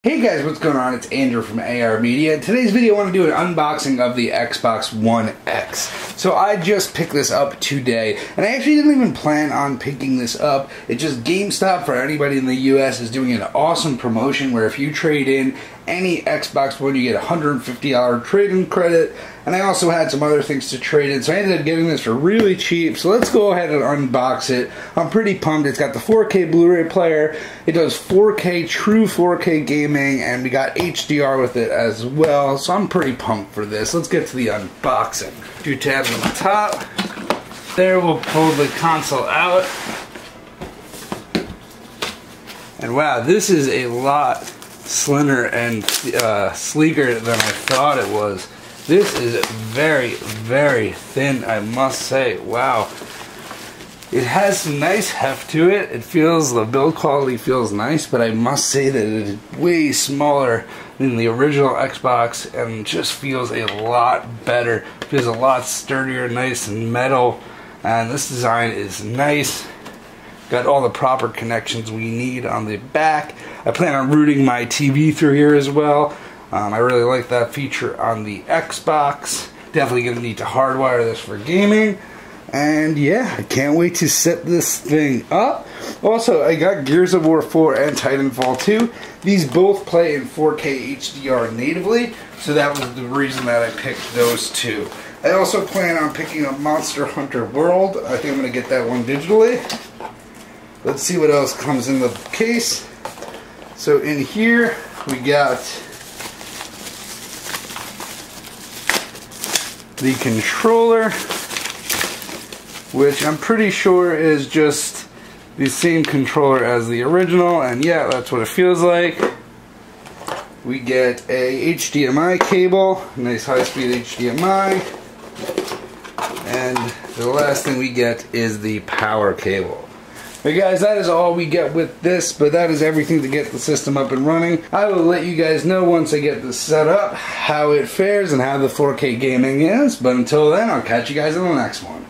Hey guys, what's going on? It's Andrew from AR Media. In today's video, I want to do an unboxing of the Xbox One X. So I just picked this up today, and I actually didn't even plan on picking this up. It's just GameStop, for anybody in the US, is doing an awesome promotion where if you trade in any Xbox One, you get $150 trade-in credit, and I also had some other things to trade in, so I ended up getting this for really cheap. So let's go ahead and unbox it. I'm pretty pumped. It's got the 4K Blu-ray player, it does 4K, true 4K gaming, and we got HDR with it as well, so I'm pretty pumped for this. Let's get to the unboxing. Two tabs on the top. There, we'll pull the console out. And wow, this is a lot slimmer and sleeker than I thought it was. This is very, very thin, I must say. Wow. It has some nice heft to it. The build quality feels nice, but I must say that it is way smaller than the original Xbox and just feels a lot better. Feels a lot sturdier, nice and metal. And this design is nice. Got all the proper connections we need on the back. I plan on routing my TV through here as well. I really like that feature on the Xbox. Definitely going to need to hardwire this for gaming. And yeah, I can't wait to set this thing up. Also, I got Gears of War 4 and Titanfall 2. These both play in 4K HDR natively, so that was the reason that I picked those two. I also plan on picking up Monster Hunter World. I think I'm going to get that one digitally. Let's see what else comes in the case. So in here we got the controller, which I'm pretty sure is just the same controller as the original, and yeah, that's what it feels like. We get a HDMI cable, nice high-speed HDMI, and the last thing we get is the power cable. But guys, that is all we get with this, but that is everything to get the system up and running. I will let you guys know once I get this set up, how it fares and how the 4K gaming is, but until then, I'll catch you guys in the next one.